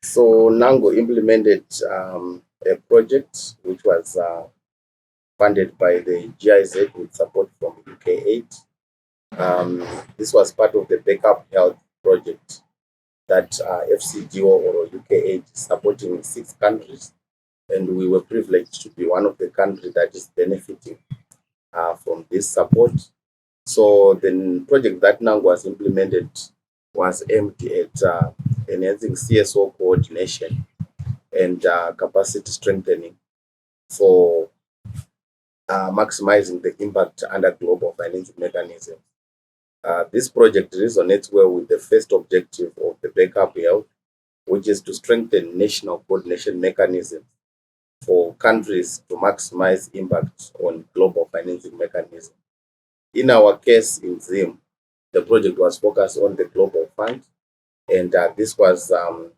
So NANGO implemented a project which was funded by the GIZ with support from UKAID. This was part of the BACKUP Health project that FCDO or UKAID is supporting 6 countries, and we were privileged to be one of the countries that is benefiting from this support. So the project that NANGO was implemented was aimed at enhancing CSO coordination and capacity strengthening for maximizing the impact under global financing mechanisms. This project resonates well with the first objective of the BACKUP Health, which is to strengthen national coordination mechanisms for countries to maximize impact on global financing mechanisms. In our case in Zim, the project was focused on the Global Fund, and this was a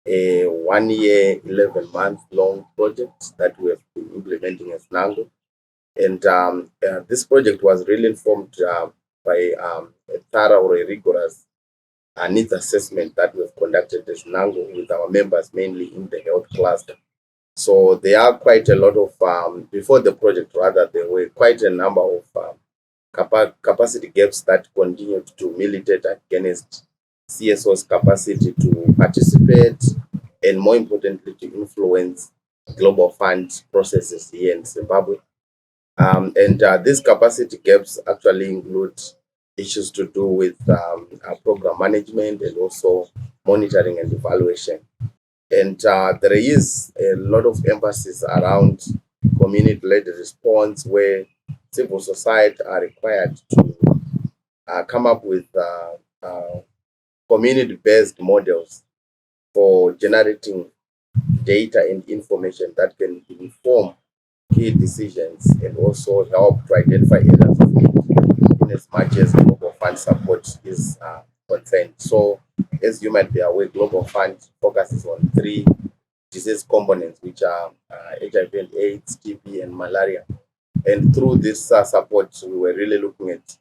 1 year, 11-month long project that we have been implementing as NANGO. And this project was really informed by a thorough or a rigorous needs assessment that we've conducted as NANGO with our members, mainly in the health cluster. So there are quite a lot of, before the project rather, there were quite a number of capacity gaps that continued to militate against CSO's capacity to participate and, more importantly, to influence global fund processes here in Zimbabwe. These capacity gaps actually include issues to do with program management and also monitoring and evaluation. And there is a lot of emphasis around community-led response, where civil society are required to come up with community-based models for generating data and information that can inform key decisions and also help to identify areas of need in as much as global fund support is concerned. So, as you might be aware, global fund focuses on 3 disease components, which are HIV and AIDS, TB, and malaria. And through this support, we were really looking at,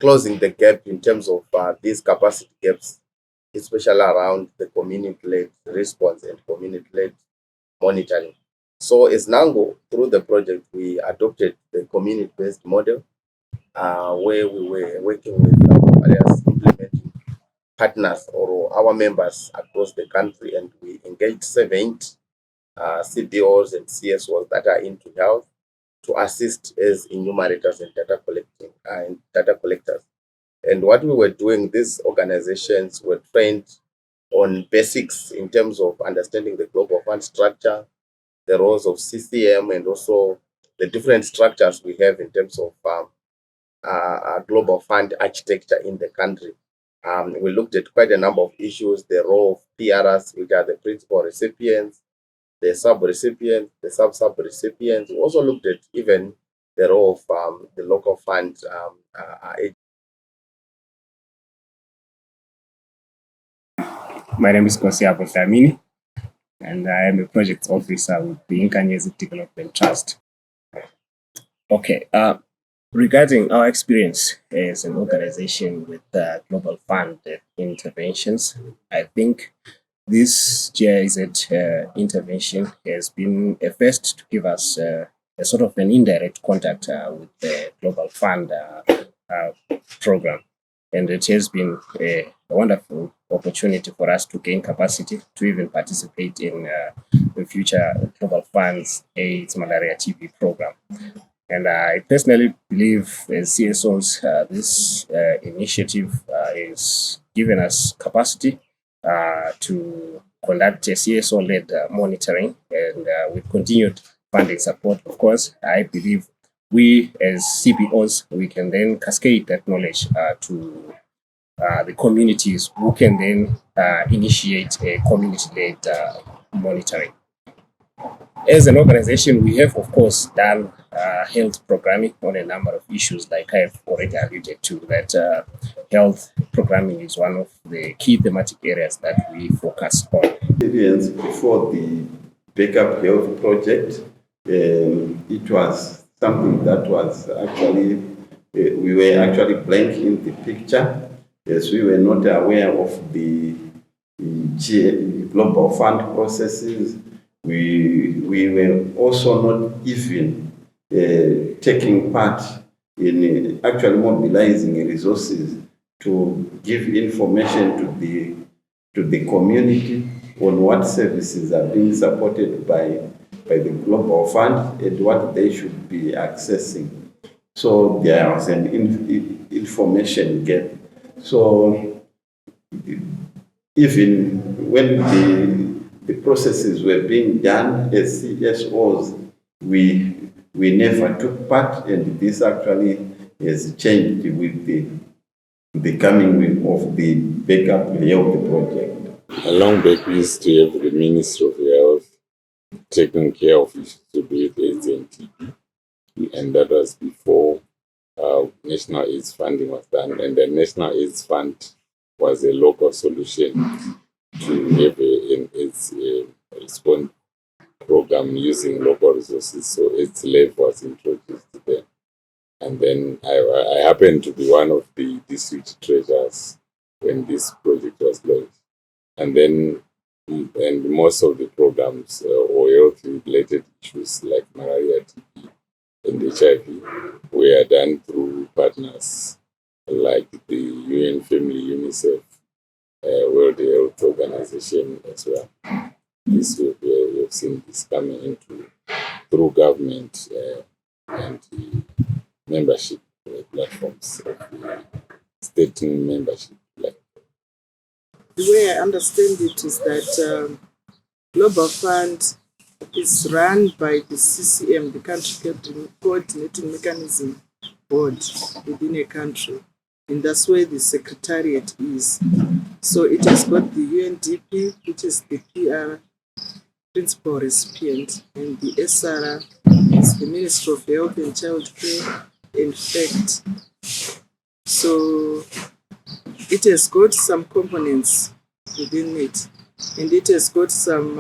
closing the gap in terms of these capacity gaps, especially around the community-led response and community-led monitoring. So as NANGO, through the project, we adopted the community-based model, where we were working with various implementing partners or our members across the country, and we engaged 7 CBOs and CSOs that are into health to assist as enumerators and data collectors. And what we were doing, these organizations were trained on basics in terms of understanding the global fund structure, the roles of CCM, and also the different structures we have in terms of global fund architecture in the country. We looked at quite a number of issues: the role of PRs, which are the principal recipients, the sub-recipients, the sub-recipients. We also looked at even the role of the local fund My name is Kosiabo Dlamini, and I am a project officer with the Nkanyezi Development Trust. Okay, regarding our experience as an organization with Global Fund interventions, I think this GIZ intervention has been a first to give us a sort of an indirect contact with the Global Fund program. And it has been a wonderful opportunity for us to gain capacity to even participate in the future Global Fund's AIDS, Malaria, TB program. And I personally believe as CSOs, this initiative is giving us capacity to conduct a CSO-led monitoring, and with continued funding support, of course, I believe we as CBOs, we can then cascade that knowledge to the communities, who can then initiate a community-led monitoring. As an organization, we have, of course, done health programming on a number of issues, like I have already alluded to, that health programming is one of the key thematic areas that we focus on. Experience before the BACKUP Health project, it was something that was actually, we were actually blank in the picture. as we were not aware of the Global Fund processes. We were also not even taking part in actually mobilizing resources to give information to the community on what services are being supported by the Global Fund and what they should be accessing. So there was an information gap. So even when the processes were being done as CSOs, we never took part, and this actually has changed with the coming of the BACKUP Health project. Along back, we used to have the Ministry of Health taking care of issues to do with AIDS and TB, and that was before National AIDS funding was done, and the National AIDS Fund was a local solution to have an AIDS response program using local resources. So AIDS Lab was introduced there. And then I happened to be one of the district treasurers when this project was launched. And then most of the programs or health-related issues like malaria, TB, and HIV were done through partners like the UN Family, UNICEF, World Health Organization as well. This we have seen this coming into through government and membership platforms, state membership. The way I understand it is that Global Fund is run by the CCM, the Country Coordinating Mechanism Board within a country, and that's where the Secretariat is. So it has got the UNDP, which is the PR principal recipient, and the SRA is the Ministry of Health and Child Care and FACT. So it has got some components within it, and it has got some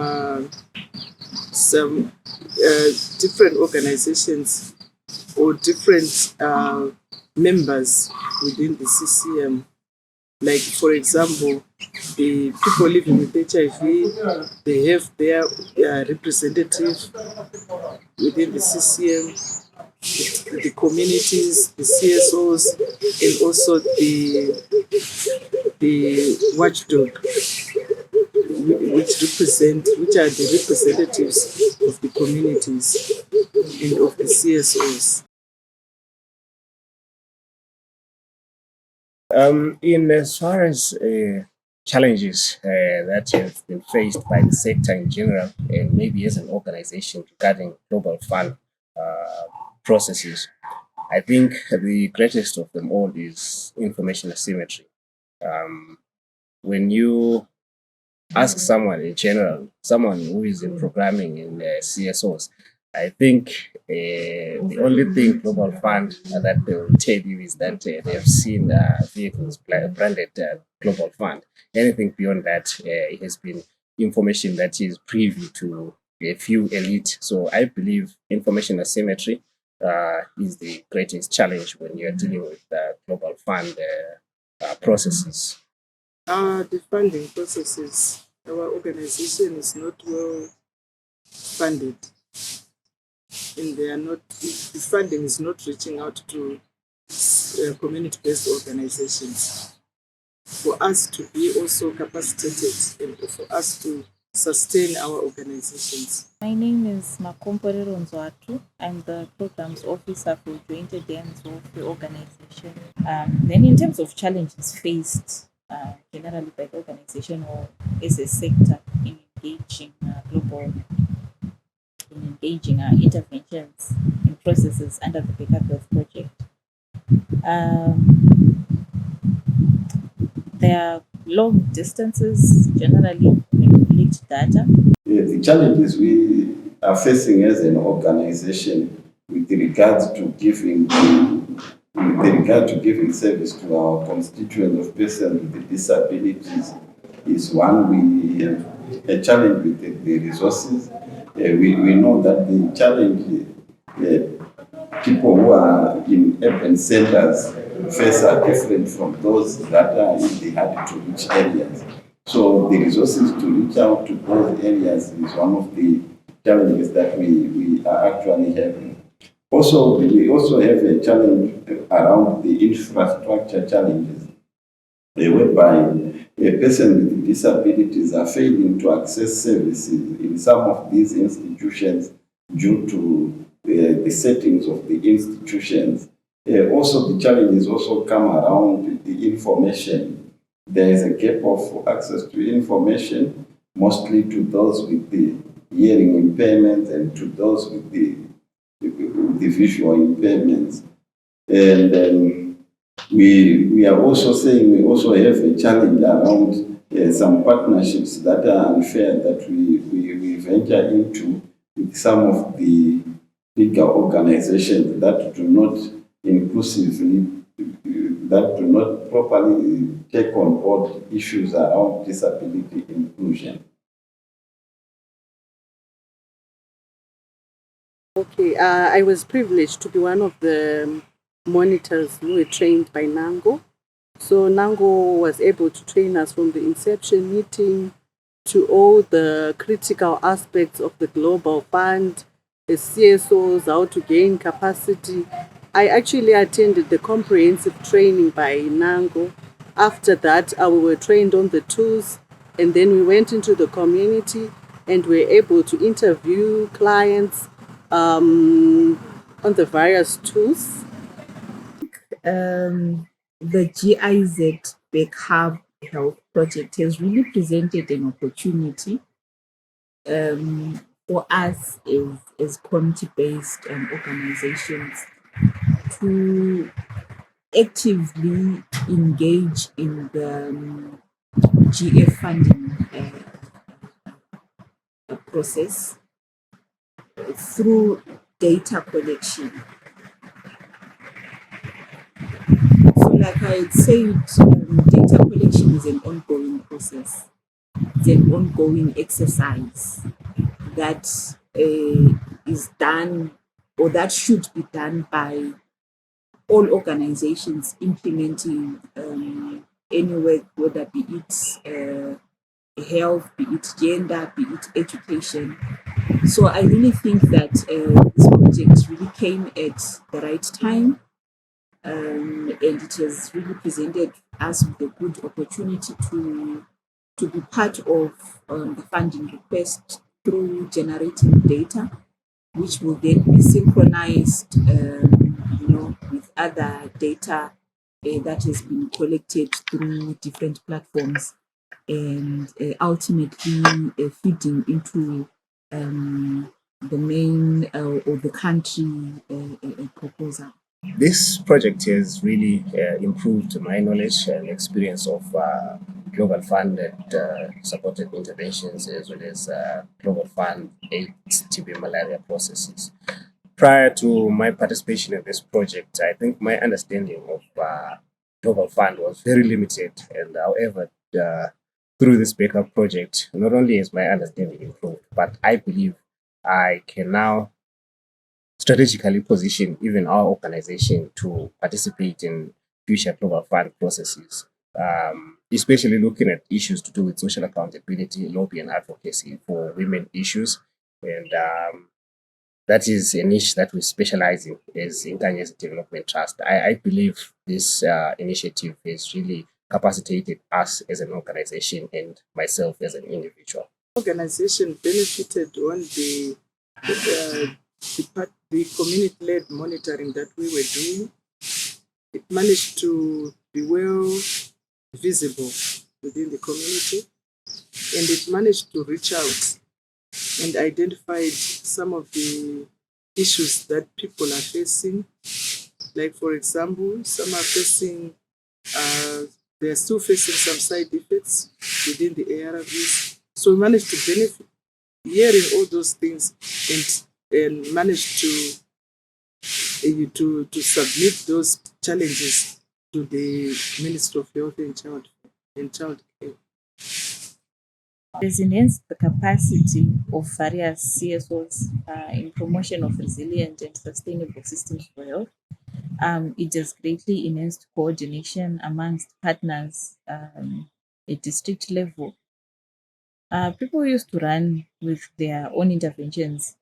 different organizations or different members within the CCM. Like, for example, the people living with HIV, they have their representative within the CCM, the communities, the CSOs, and also the watchdog, which are the representatives of the communities and of the CSOs. In as far as challenges that have been faced by the sector in general, and maybe as an organization regarding global fund processes, I think the greatest of them all is information asymmetry. When you ask someone in general, someone who is in programming in CSOs, I think the only thing Global Fund that they will tell you is that they have seen vehicles branded Global Fund. Anything beyond that, it has been information that is privy to a few elite. So I believe information asymmetry is the greatest challenge when you're dealing with Global Fund processes. The funding processes, our organization is not well funded, and the funding is not reaching out to community-based organizations. For us to be also capacitated and for us to sustain our organizations. My name is Makompore Ronzwatu. I'm the programs officer for Joint Dance of the organization. Then in terms of challenges faced generally by the organization or as a sector in engaging interventions and processes under the BACKUP Health project. There are long distances generally when you collect data. The challenges we are facing as an organization with regard to giving service to our constituents of persons with disabilities is one. We have a challenge with the resources. We know that the challenge people who are in urban centers, face are different from those that are in the hard-to-reach areas. So the resources to reach out to those areas is one of the challenges that we are actually having. Also, we also have a challenge around the infrastructure challenges, whereby a person with disabilities are failing to access services in some of these institutions due to the settings of the institutions. Also, the challenges also come around the information. There is a gap of access to information, mostly to those with the hearing impairments and to those with the visual impairments. And we are also saying we also have a challenge around some partnerships that are unfair that we venture into with some of the bigger organizations that do not inclusively, that do not properly take on board issues around disability inclusion. Okay, I was privileged to be one of the monitors who were trained by NANGO. So NANGO was able to train us from the inception meeting to all the critical aspects of the Global Fund, the CSOs, how to gain capacity. I actually attended the comprehensive training by NANGO. After that, we were trained on the tools, and then we went into the community and were able to interview clients on the various tools. The GIZ BACKUP Health project has really presented an opportunity for us as community-based organizations to actively engage in the GF funding process through data collection. So like I had said, data collection is an ongoing process. It's an ongoing exercise that is done, or that should be done by all organizations implementing any work, whether be it health, be it gender, be it education. So I really think that this project really came at the right time, and it has really presented us with a good opportunity to be part of the funding request through generating data, which will then be synchronized, with other data that has been collected through different platforms, and ultimately feeding into the main or the country proposal. This project has really improved my knowledge and experience of Global Fund supported interventions, as well as Global Fund AIDS, TB, malaria processes. Prior to my participation in this project, I think my understanding of Global Fund was very limited. And however, through this BACKUP project, not only has my understanding improved, but I believe I can now strategically position even our organization to participate in future Global Fund processes, especially looking at issues to do with social accountability, lobby, and advocacy for women issues. And that is a niche that we specialize in as Inkanyezi Development Trust. I believe this initiative has really capacitated us as an organization and myself as an individual. Organization benefited on the community-led monitoring that we were doing. It managed to be well visible within the community, and it managed to reach out and identified some of the issues that people are facing. Like, for example, some are facing, they're still facing some side effects within the ARVs. So we managed to benefit hearing all those things and managed to submit those challenges to the Ministry of Health and Child Care. Has enhanced the capacity of various CSOs in promotion of resilient and sustainable systems for health. It has greatly enhanced coordination amongst partners at district level. People used to run with their own interventions,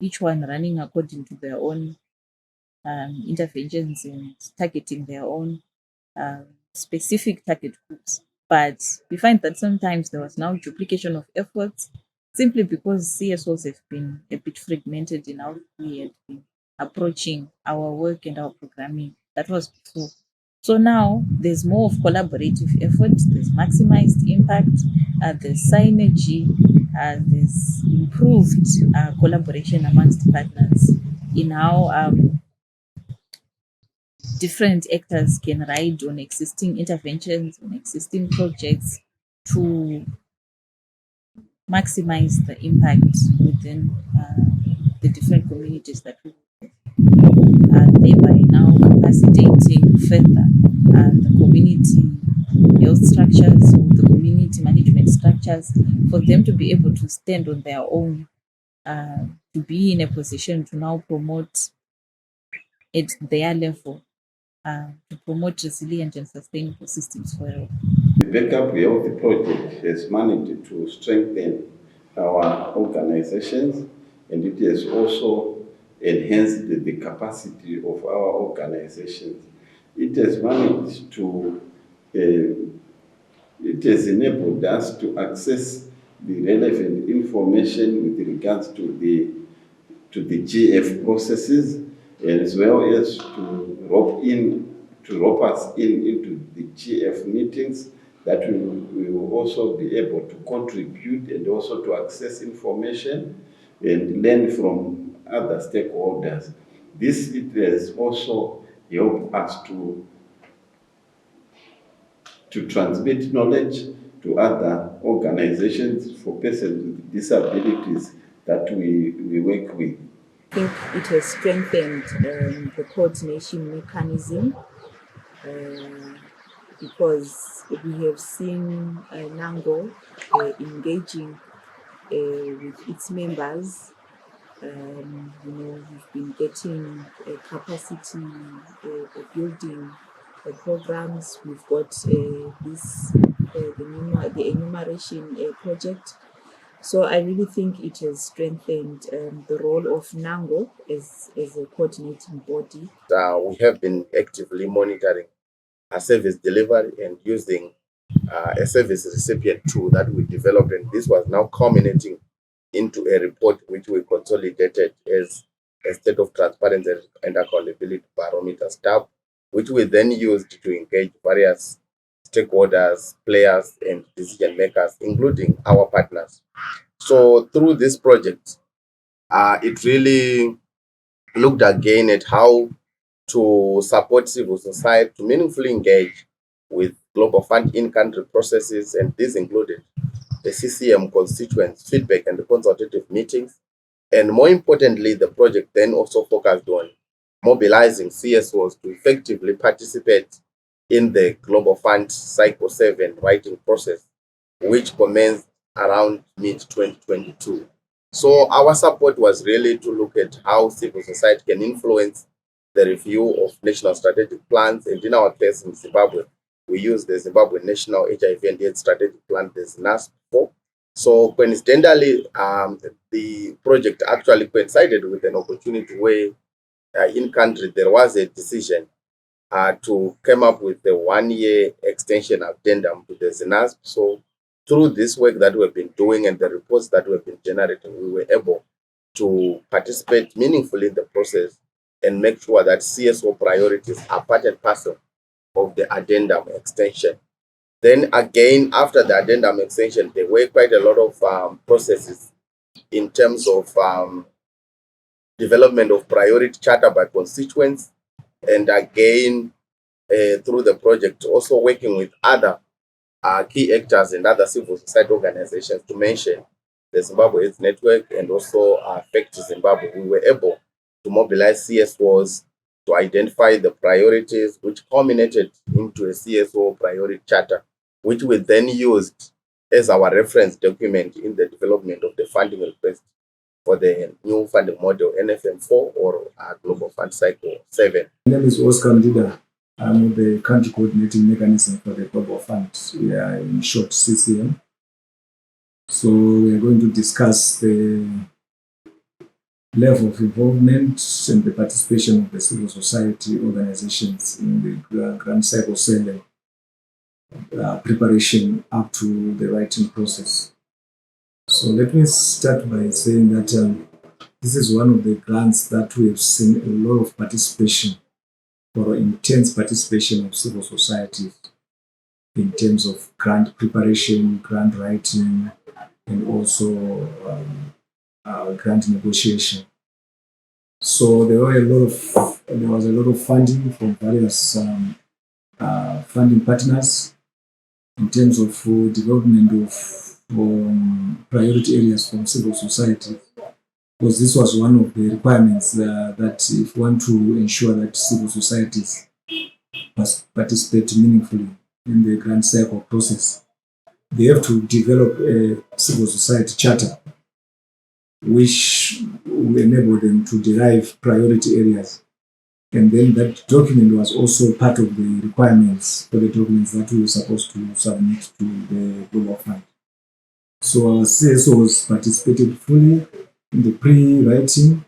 each one running according to their own interventions and targeting their own specific target groups. But we find that sometimes there was now duplication of efforts simply because CSOs have been a bit fragmented in how we had been approaching our work and our programming. That was before. So now there's more of collaborative effort, there's maximized impact, there's synergy, there's improved collaboration amongst partners in how different actors can ride on existing interventions, on existing projects to maximize the impact within the different communities that we thereby now capacitating further the community health structures or the community management structures for them to be able to stand on their own, to be in a position to now promote at their level, to promote resilient and sustainable systems for health. The BACKUP Health project has managed to strengthen our organizations, and it has also enhanced the capacity of our organizations. It has managed to, it has enabled us to access the relevant information with regards to the GF processes, as well as to rope us into the GF meetings, that we will also be able to contribute and also to access information and learn from other stakeholders. This it has also helped us to transmit knowledge to other organizations for persons with disabilities that we work with. I think it has strengthened the coordination mechanism because we have seen NANGO engaging with its members. We've been getting capacity building programs. We've got the enumeration project. So I really think it has strengthened the role of NANGO as a coordinating body. We have been actively monitoring a service delivery and using a service recipient tool that we developed, and this was now culminating into a report which we consolidated as a state of transparency and accountability barometer STAB, which we then used to engage various stakeholders, players, and decision makers, including our partners. So through this project, it really looked again at how to support civil society to meaningfully engage with Global Fund in-country processes, and this included the CCM constituents, feedback and consultative meetings. And more importantly, the project then also focused on mobilizing CSOs to effectively participate in the Global Fund Cycle 7 writing process, which commenced around mid-2022. So our support was really to look at how civil society can influence the review of national strategic plans, and in our case in Zimbabwe, we use the Zimbabwe National HIV and AIDS Strategic Plan, the NASP4. So coincidentally, the project actually coincided with an opportunity where in country there was a decision to come up with a 1-year extension addendum to the NASP. So through this work that we've been doing and the reports that we've been generating, we were able to participate meaningfully in the process and make sure that CSO priorities are part and parcel of the addendum extension. Then again, after the addendum extension, there were quite a lot of processes in terms of development of priority charter by constituents, and again, through the project, also working with other key actors and other civil society organizations, to mention the Zimbabwe AIDS Network and also Affect Zimbabwe. We were able to mobilize CSOs to identify the priorities, which culminated into a CSO priority charter, which we then used as our reference document in the development of the funding request for the new funding model, NFM4 or Global Fund Cycle 7. My name is Oscar Ndida. I'm the country coordinating mechanism for the Global Fund. We are in short CCM. So we are going to discuss the level of involvement and the participation of the civil society organizations in the Grand Cycle 7 preparation up to the writing process. So let me start by saying that this is one of the grants that we have seen a lot of participation or intense participation of civil society in terms of grant preparation, grant writing, and also grant negotiation. So there was a lot of funding from various funding partners in terms of development of priority areas from civil society, because this was one of the requirements that if you want to ensure that civil societies must participate meaningfully in the grant cycle process, they have to develop a civil society charter which will enable them to derive priority areas. And then that document was also part of the requirements for the documents that we were supposed to submit to the Global Fund. So our CSOs participated fully in the pre-writing.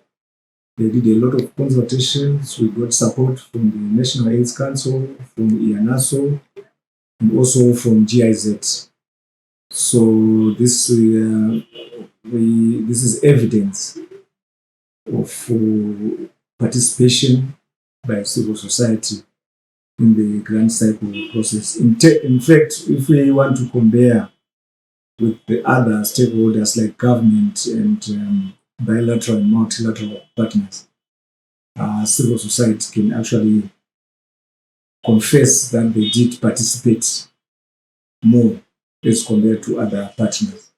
They did a lot of consultations. We got support from the National AIDS Council, from IANASO, and also from GIZ. So this is evidence of participation by civil society in the grant cycle process. In fact, if we want to compare with the other stakeholders like government and bilateral and multilateral partners, civil society can actually confess that they did participate more as compared to other partners.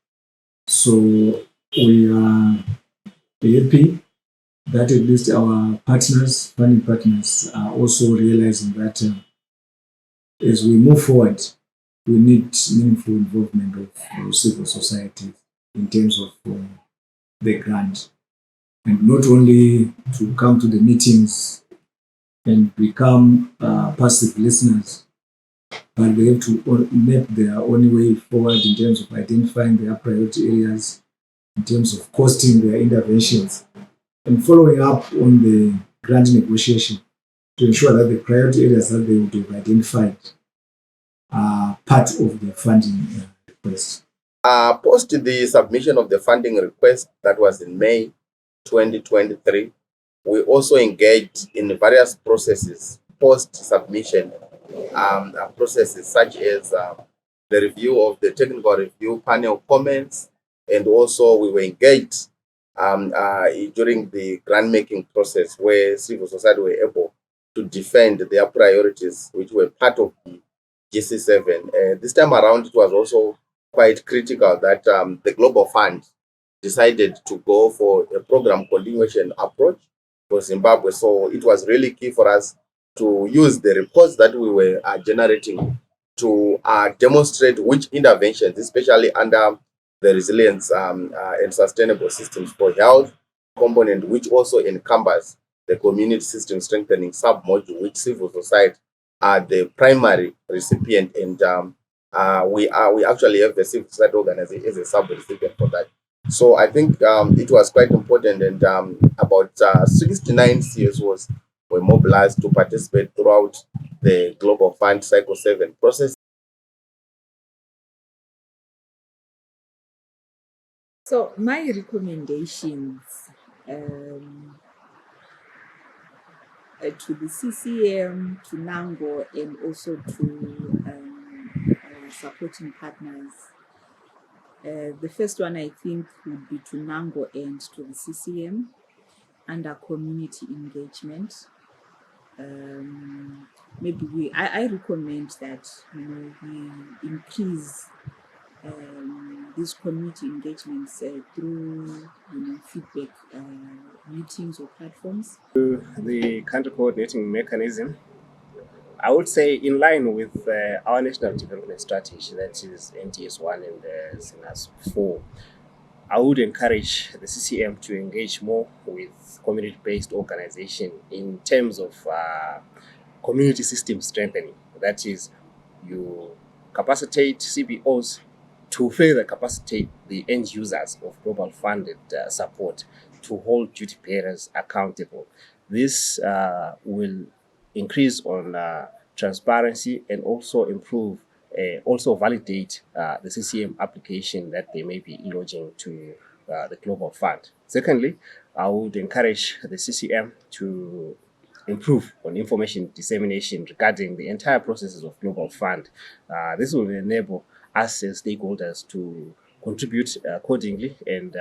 So we are happy that at least our partners, funding partners, are also realizing that as we move forward, we need meaningful involvement of civil society in terms of the grant. And not only to come to the meetings and become passive listeners, but they have to map their own way forward in terms of identifying their priority areas, in terms of costing their interventions, and following up on the grant negotiation to ensure that the priority areas that they would have identified are part of the funding request. Post the submission of the funding request, that was in May 2023, we also engaged in various processes post-submission processes such as the review of the technical review panel comments, and also we were engaged during the grant making process where civil society were able to defend their priorities, which were part of the GC7. This time around, it was also quite critical that the Global Fund decided to go for a program continuation approach for Zimbabwe. So it was really key for us to use the reports that we were generating to demonstrate which interventions, especially under the resilience and sustainable systems for health component, which also encompasses the community system strengthening sub-module, which civil society are the primary recipient, and we actually have the civil society organization as a sub-recipient for that. So I think it was quite important, and about 69 CSOs were mobilized to participate throughout the Global Fund Cycle 7 process. So my recommendations to the CCM, to NANGO, and also to supporting partners. The first one I think would be to NANGO and to the CCM under community engagement. Maybe I recommend that we increase these community engagements through feedback meetings or platforms. The country coordinating mechanism, I would say, in line with our national development strategy, that is NTS1 and SINAS 4, I would encourage the CCM to engage more with community-based organization in terms of community system strengthening. That is, you capacitate CBOs to further capacitate the end users of global funded support to hold duty bearers accountable. This will increase on transparency and also improve, also validate the CCM application that they may be lodging to the Global Fund. Secondly, I would encourage the CCM to improve on information dissemination regarding the entire processes of Global Fund. This will enable us as stakeholders to contribute accordingly and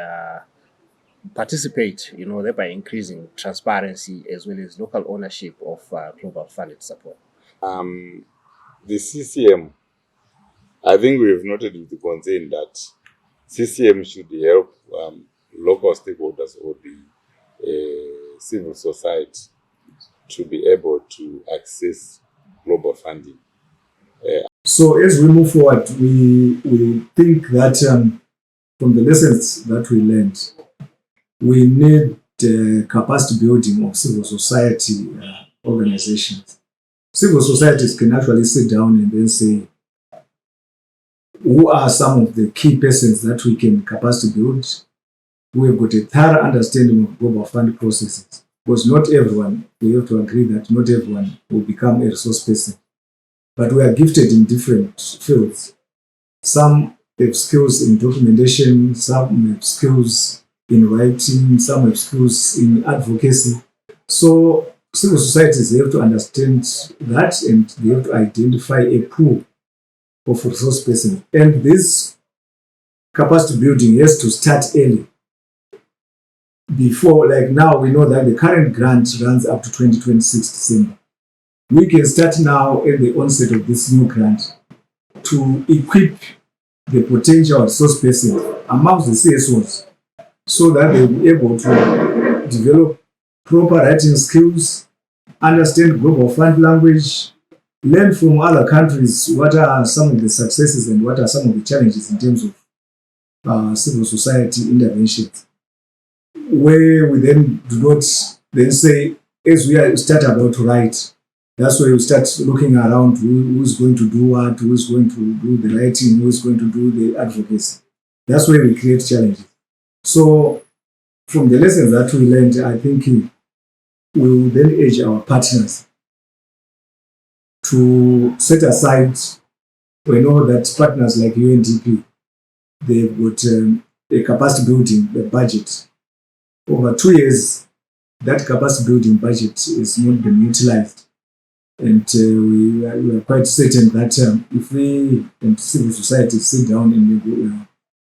participate, thereby increasing transparency as well as local ownership of global funded support. The CCM, I think we have noted with the concern that CCM should help local stakeholders or the civil society to be able to access global funding. So as we move forward, we think that from the lessons that we learned, we need capacity building of civil society organizations. Civil societies can actually sit down and then say, who are some of the key persons that we can capacity build? We have got a thorough understanding of global fund processes. Because not everyone, we have to agree that not everyone will become a resource person. But we are gifted in different fields. Some have skills in documentation, some have skills in writing, some have skills in advocacy. So civil societies have to understand that and they have to identify a pool of resource persons. And this capacity building has to start early. Before, like now, we know that the current grant runs up to 2026 December. We can start now at the onset of this new grant to equip the potential resource persons amongst the CSOs so that they'll be able to develop proper writing skills, understand global fund language, learn from other countries what are some of the successes and what are some of the challenges in terms of civil society interventions. Where we then do not then say, as we start about to write, that's where you start looking around who's going to do what, who's going to do the writing, who's going to do the advocacy. That's where we create challenges. So from the lessons that we learned, I think we will then urge our partners to set aside, we know that partners like UNDP, they've got a capacity building budget. Over 2 years, that capacity building budget is not been utilized. And we are quite certain that if we and civil society sit down and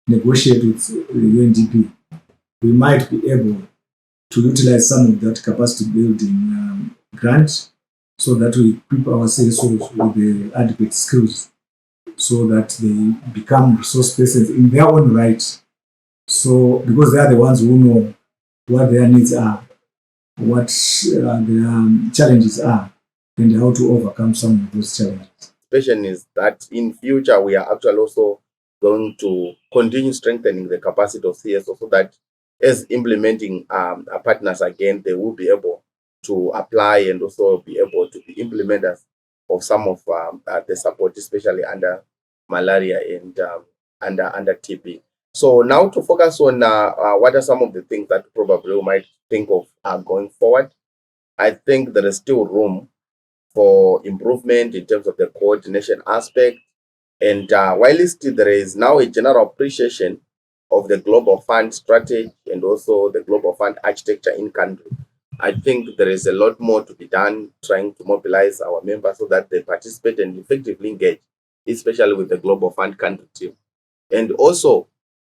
negotiate with the UNDP, we might be able to utilize some of that capacity building grant so that we equip our CSOs with the adequate skills so that they become resource persons in their own right. So, because they are the ones who know what their needs are, what their challenges are, and how to overcome some of those challenges. Question is that in future we are actually also going to continue strengthening the capacity of CSO so that as implementing partners again, they will be able to apply and also be able to be implementers of some of the support, especially under malaria and under TB. So now to focus on what are some of the things that probably we might think of going forward. I think there is still room for improvement in terms of the coordination aspect. And whilst there is now a general appreciation of the global fund strategy and also the global fund architecture in country, I think there is a lot more to be done trying to mobilize our members so that they participate and effectively engage, especially with the global fund country team. And also,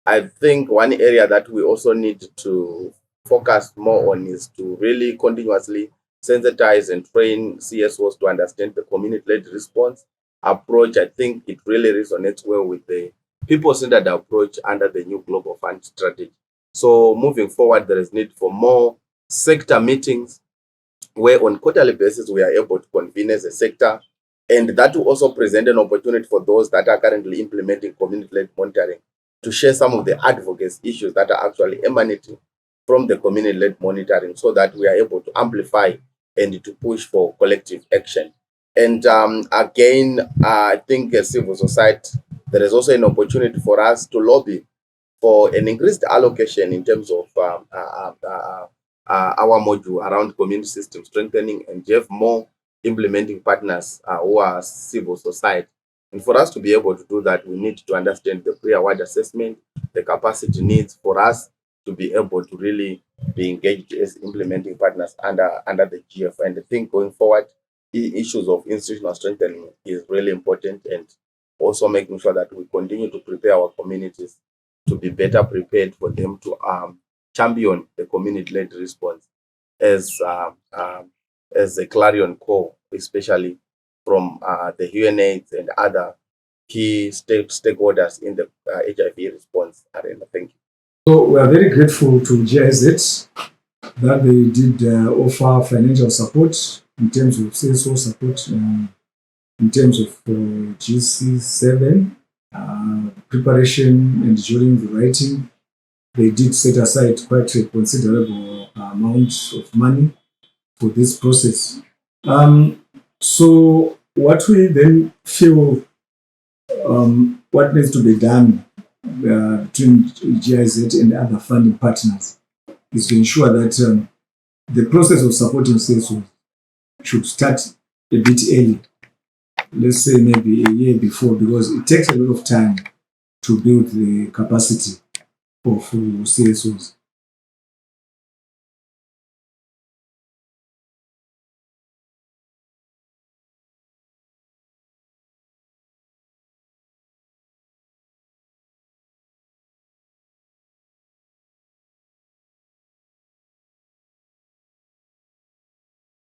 I think one area that we also need to focus more on is to really continuously sensitize and train CSOs to understand the community-led response approach. I think it really resonates well with the people-centered approach under the new global fund strategy. So moving forward, there is need for more sector meetings where on quarterly basis we are able to convene as a sector, and that will also present an opportunity for those that are currently implementing community-led monitoring to share some of the advocacy issues that are actually emanating from the community-led monitoring, so that we are able to amplify and to push for collective action. And again, I think as civil society, there is also an opportunity for us to lobby for an increased allocation in terms of our module around community system strengthening, and have more implementing partners who are civil society. And for us to be able to do that, we need to understand the pre-award assessment, the capacity needs for us to be able to really be engaged as implementing partners under the GF. And I think going forward, the issues of institutional strengthening is really important, and also making sure that we continue to prepare our communities to be better prepared for them to champion the community-led response as a clarion call, especially from the UNAIDS and other key stakeholders in the HIV response arena. Thank you. So we are very grateful to GIZ that they did offer financial support in terms of CSO support, in terms of GC7 preparation and during the writing. They did set aside quite a considerable amount of money for this process. So what we then feel what needs to be done between GIZ and other funding partners is to ensure that the process of supporting CSOs should start a bit early. Let's say maybe a year before, because it takes a lot of time to build the capacity of CSOs.